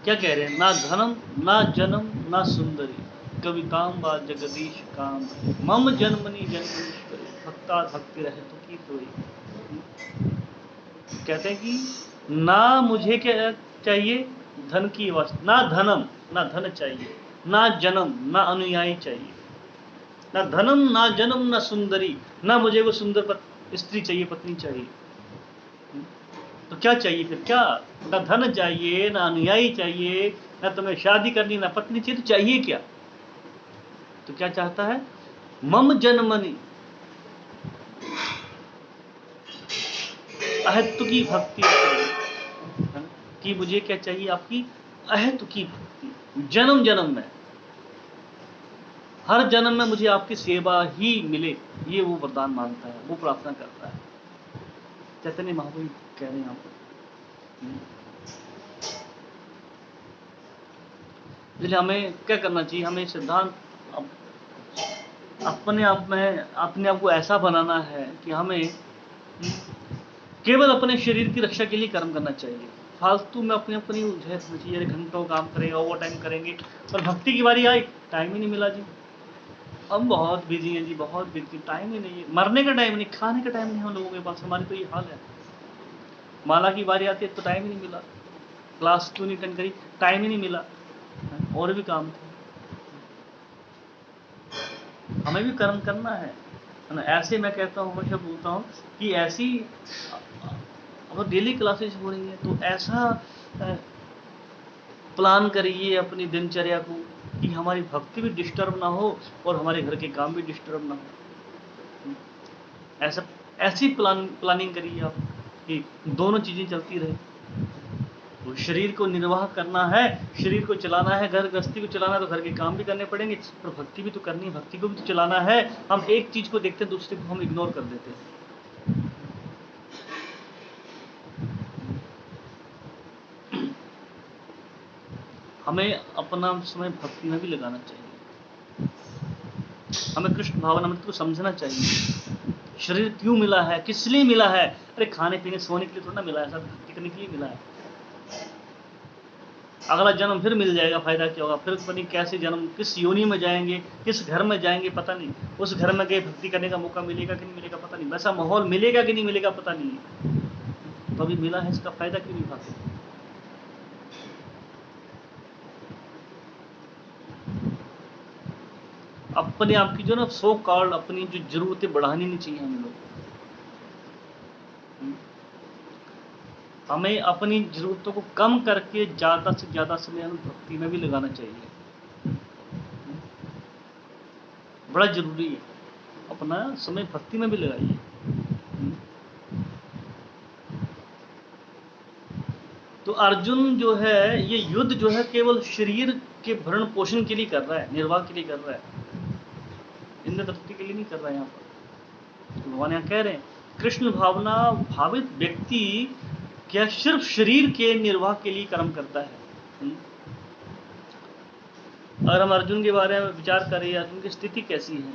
क्या कह रहे हैं? ना धनम ना जन्म ना सुंदरी कवितां वा जगदीश कामये मम जन्मनि जन्मरे भक्ता भक्ति रहे तो की तोई। कहते हैं कि ना मुझे क्या चाहिए, धन की वस्तु, ना धनम ना धन चाहिए, ना जन्म ना अनुयायी चाहिए, ना धनम ना जन्म ना सुंदरी, ना मुझे वो सुंदर स्त्री चाहिए, पत्नी चाहिए। तो क्या चाहिए फिर? क्या? ना धन चाहिए, ना अनुयायी चाहिए, ना तुम्हें शादी करनी, ना पत्नी चाहिए, तो चाहिए क्या? तो क्या चाहता है? मम जनमनि अहेतु की भक्ति करें, कि मुझे क्या चाहिए? आपकी अहेतु की भक्ति, जन्म जन्म में, हर जन्म में मुझे आपकी सेवा ही मिले, ये वो वरदान मांगता है, वो प्रार्थना करता है। चैतन्य महाप्रभु कह रहे हैं यहाँ पर। इसलिए हमें क्या करना चाहिए? हमें सिद्धांत अपने आप को ऐसा बनाना है कि हमें केवल अपने शरीर की रक्षा के लिए कर्म करना चाहिए। फालतू में अपने आप को नहीं उलझाना चाहिए, घंटों काम करेंगे, ओवर टाइम करेंगे, और भक्ति की बारी आई, टाइम ही नहीं मिला जी, हम बहुत बिजी हैं जी, बहुत बिजी, टाइम ही नहीं है, मरने का टाइम नहीं, खाने का टाइम नहीं हम लोगों के पास। हमारी तो ये हाल है। माला की बारी आती है तो टाइम ही नहीं मिला, क्लास क्यों नहीं अटेंड करी, टाइम ही नहीं मिला, और भी काम थे। हमें भी कर्म करना है ना। ऐसे मैं कहता हूँ, हमेशा बोलता हूँ कि ऐसी अगर डेली क्लासेस हो रही हैं तो ऐसा प्लान करिए अपनी दिनचर्या को कि हमारी भक्ति भी डिस्टर्ब ना हो और हमारे घर के काम भी डिस्टर्ब ना हो। ऐसी प्लानिंग करिए आप कि दोनों चीजें चलती रहे। तो शरीर को निर्वाह करना है, शरीर को चलाना है, घर गृहस्थी को चलाना है, तो घर के काम भी करने पड़ेंगे, पर भक्ति भी तो करनी है, भक्ति को भी तो चलाना है। हम एक चीज को देखते हैं, दूसरे को हम इग्नोर कर देते हैं। हमें अपना समय भक्ति में भी लगाना चाहिए। हमें कृष्ण भावनामृत को समझना चाहिए। शरीर क्यों मिला है, किस लिए मिला है? अरे खाने पीने सोने के लिए थोड़ा ना मिला है, सब भक्ति करने के लिए मिला है। अगला जन्म फिर मिल जाएगा, फायदा क्या होगा? फिर पता नहीं कैसे जन्म, किस योनि में जाएंगे, किस घर में जाएंगे पता नहीं, उस घर में गए भक्ति करने का मौका मिलेगा कि नहीं मिलेगा पता नहीं, वैसा माहौल मिलेगा कि नहीं मिलेगा पता नहीं। तो अभी मिला है, इसका फायदा क्यों नहीं उठाते? अपने आप की जो ना सो कॉल्ड अपनी जो जरूरतें बढ़ानी नहीं चाहिए हमें लोग। हमें अपनी जरूरतों को कम करके ज्यादा से ज्यादा समय हमें भक्ति में भी लगाना चाहिए। बड़ा जरूरी है, अपना समय भक्ति में भी लगाइए। तो अर्जुन जो है, ये युद्ध जो है केवल शरीर के भरण पोषण के लिए कर रहा है, निर्वाह के लिए कर रहा है, इंद्र तृप्ति के लिए नहीं कर रहा है। यहाँ पर तो भगवान यहाँ कह रहे हैं, कृष्ण भावना भावित व्यक्ति क्या सिर्फ शरीर के निर्वाह के लिए कर्म करता है। अगर हम अर्जुन के बारे में विचार करें, अर्जुन की स्थिति कैसी है,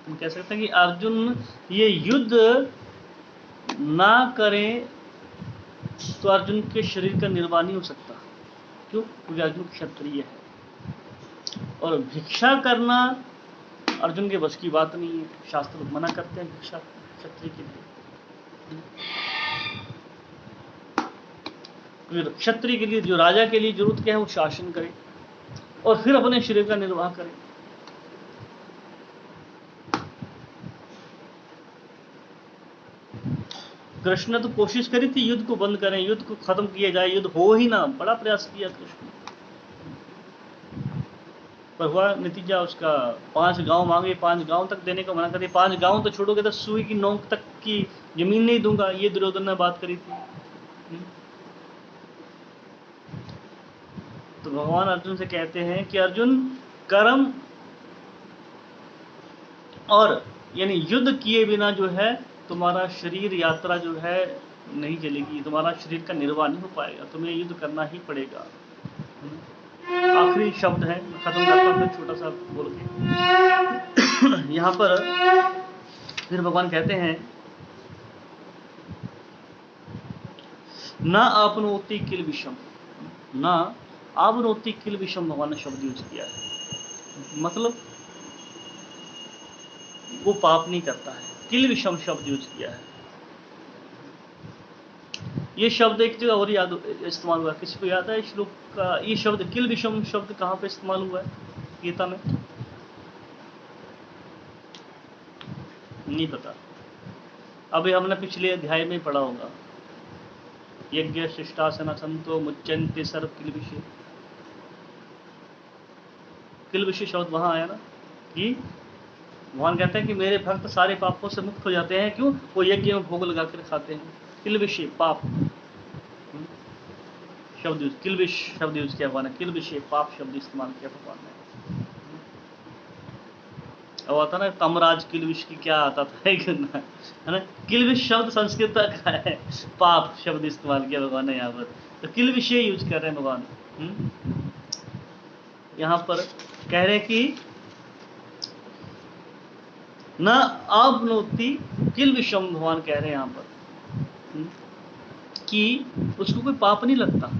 हम कह सकते हैं कि अर्जुन ये युद्ध ना करें तो अर्जुन के शरीर का निर्वाह नहीं हो सकता। क्यों? क्योंकि अर्जुन क्षत्रिय है, और भिक्षा करना अर्जुन के बस की बात नहीं है। शास्त्र मना करते हैं भिक्षा क्षत्रिय के लिए। क्षत्रिय के लिए, जो राजा के लिए जरूरत क्या है, वो शासन करे और फिर अपने शरीर का निर्वाह करे। कृष्ण ने तो कोशिश करी थी युद्ध को बंद करें, युद्ध को खत्म किया जाए, युद्ध हो ही ना, बड़ा प्रयास किया कृष्ण, पर हुआ नतीजा उसका 5 गांव मांगे, 5 गांव तक देने को मना कर दिया। 5 गांव तो छोड़ोगे तो सुई की नोक तक की जमीन नहीं दूंगा, ये दुर्योधन ने बात करी थी। तो भगवान अर्जुन से कहते हैं कि अर्जुन, कर्म और यानी युद्ध किए बिना जो है तुम्हारा शरीर यात्रा जो है नहीं चलेगी, तुम्हारा शरीर का निर्वाह नहीं हो पाएगा, तुम्हें युद्ध करना ही पड़ेगा। आखिरी शब्द है, खत्म करता हूं छोटा सा बोल के। यहां पर फिर भगवान कहते हैं, ना आपनोति किल विषम, ना आपनोति किल विषम, भगवान ने शब्द यूज किया है, मतलब वो पाप नहीं करता है। किल विषम शब्द यूज किया है। ये शब्द एक जगह और याद इस्तेमाल हुआ है, किसी को याद है श्लोक का ये शब्द किल विषम शब्द कहां पे इस्तेमाल हुआ है गीता में? नहीं पता। अभी हमने पिछले अध्याय में पढ़ा होगा, यज्ञ शिष्टासन संतो मुच्यन्ते सर्व किल विषय, किलबिशी शब्द वहाँ आया ना, कि भगवान कहते हैं कि मेरे भक्त सारे पापों से मुक्त हो जाते हैं। क्यों? वो यज्ञ में भोग लगा कर खाते हैं। किलबिशी पाप शब्द यूज, किलबिश शब्द यूज किया भगवान ने, किलबिशी पाप शब्द इस्तेमाल किया भगवान ने। अब आता ना तमराज किलबिश की क्या आता था, है ना। किलबिश शब्द संस्कृत का है, पाप शब्द इस्तेमाल किया भगवान ने यहाँ पर, तो किलबिश यूज कर रहे हैं भगवान। यहाँ पर कह रहे हैं कि न आपनोति किलबिशम, भगवान कह रहे हैं यहाँ पर कि उसको कोई पाप नहीं लगता,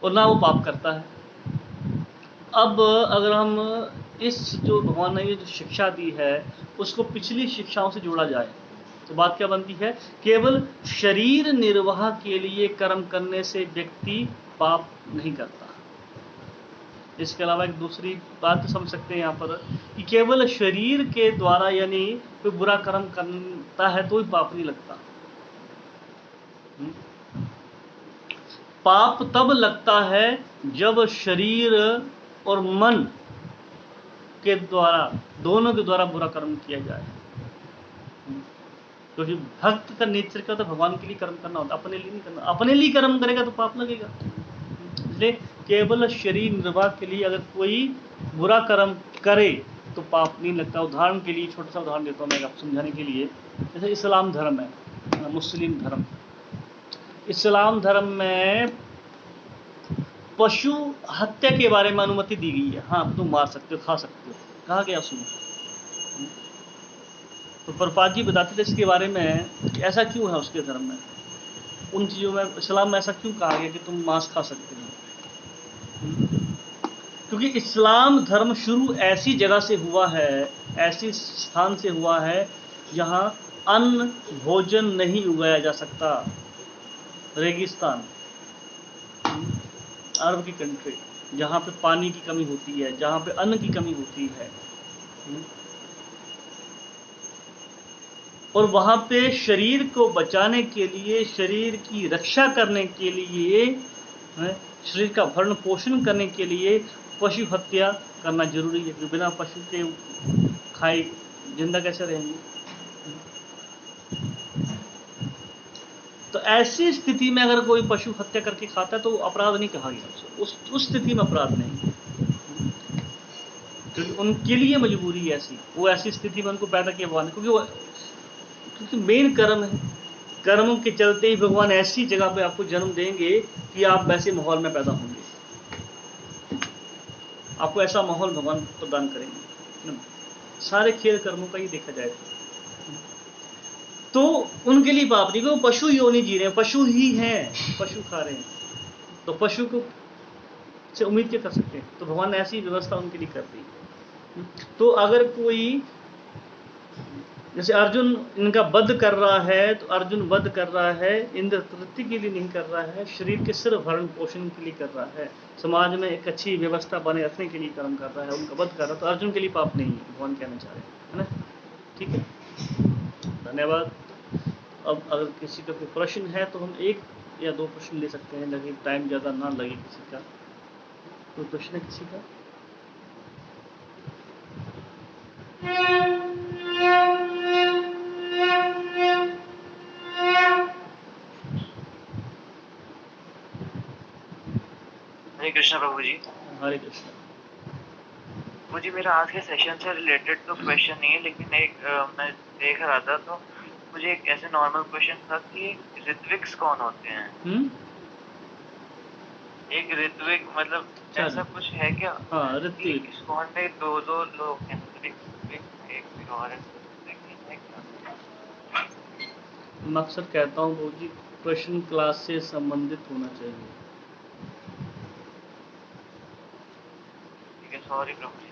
और ना वो पाप करता है। अब अगर हम इस जो भगवान ने ये जो शिक्षा दी है उसको पिछली शिक्षाओं से जोड़ा जाए तो बात क्या बनती है? केवल शरीर निर्वाह के लिए कर्म करने से व्यक्ति पाप नहीं करता। इसके अलावा एक दूसरी बात समझ सकते हैं यहाँ पर कि केवल शरीर के द्वारा यानी कोई बुरा कर्म करता है तो ही पाप नहीं लगता। पाप तब लगता है जब शरीर और मन के द्वारा, दोनों के द्वारा बुरा कर्म किया जाए। क्योंकि भक्त का नेचर क्या होता है? भगवान के लिए कर्म करना होता है, अपने लिए नहीं करना। अपने लिए कर्म करेगा तो पाप लगेगा। इसलिए केवल शरीर निर्वाह के लिए अगर कोई बुरा कर्म करे तो पाप नहीं लगता। उदाहरण के लिए छोटा सा उदाहरण देता हूँ मैं आपको समझाने के लिए। जैसे इस्लाम धर्म है, मुस्लिम धर्म, इस्लाम धर्म में पशु हत्या के बारे में अनुमति दी गई है। हाँ, तुम मार सकते हो, खा सकते हो, कहा गया सुनो। तो प्रभुपाद जी बताते थे इसके बारे में कि ऐसा क्यों है उसके धर्म में, उन चीज़ों में इस्लाम में ऐसा क्यों कहा गया कि तुम मांस खा सकते हो। क्योंकि इस्लाम धर्म शुरू ऐसी जगह से हुआ है, ऐसी स्थान से हुआ है जहाँ अन्न भोजन नहीं उगाया जा सकता। रेगिस्तान, अरब की कंट्री, जहाँ पे पानी की कमी होती है, जहाँ पे अन्न की कमी होती है, और वहाँ पे शरीर को बचाने के लिए, शरीर की रक्षा करने के लिए, शरीर का भरण पोषण करने के लिए पशु हत्या करना जरूरी है। क्योंकि बिना पशु के खाए जिंदा कैसे रहेंगे। तो ऐसी स्थिति में अगर कोई पशु हत्या करके खाता है तो अपराध नहीं कहा गया, उस स्थिति में अपराध नहीं, क्योंकि उनके लिए मजबूरी है ऐसी, वो ऐसी स्थिति में उनको पैदा किया भगवान, क्योंकि मेन कर्म है। कर्म के चलते ही भगवान ऐसी जगह पे आपको जन्म देंगे कि आप वैसे माहौल में पैदा होंगे, आपको ऐसा माहौल भगवान प्रदान करेंगे। सारे खेल कर्मों का ही देखा जाए तो उनके लिए पाप नहीं, वो पशु योनि जी रहे हैं, पशु ही हैं, पशु खा रहे हैं, तो पशु को से उम्मीद क्या कर सकते हैं। तो भगवान ने ऐसी व्यवस्था उनके लिए कर दी। तो अगर कोई जैसे अर्जुन इनका वध कर रहा है, तो अर्जुन वध कर रहा है इंद्र तृप्ति के लिए नहीं कर रहा है, शरीर के सिर्फ भरण पोषण के लिए कर रहा है, समाज में एक अच्छी व्यवस्था बने रखने के लिए कर्म कर रहा है, उनका वध कर रहा है, तो अर्जुन के लिए पाप नहीं है, भगवान कहना चाह रहे हैं, है ना। ठीक है, धन्यवाद। अब अगर किसी का कोई प्रश्न है तो हम 1 या 2 प्रश्न ले सकते हैं, लेकिन टाइम ज़्यादा ना लगे किसी का। कोई प्रश्न है किसी का? हरे कृष्णा प्रभु जी। हरे कृष्णा। मुझे मेरा आज के सेशन से रिलेटेड तो क्वेश्चन नहीं है, लेकिन एक मैं देख रहा था तो मुझे एक ऐसे नॉर्मल क्वेश्चन था कि ऋत्विक्स कौन होते हैं? एक ऋत्विक मतलब ऐसा कुछ है क्या? हाँ, ऋत्विक इस्कॉन में 2 लोग हैं, एक और है क्या? मैं अक्सर कहता हूँ बहुत जी, प्रश्न क्लास से संबंधित होना चाहिए। ठीक है, सॉरी प्रभु जी।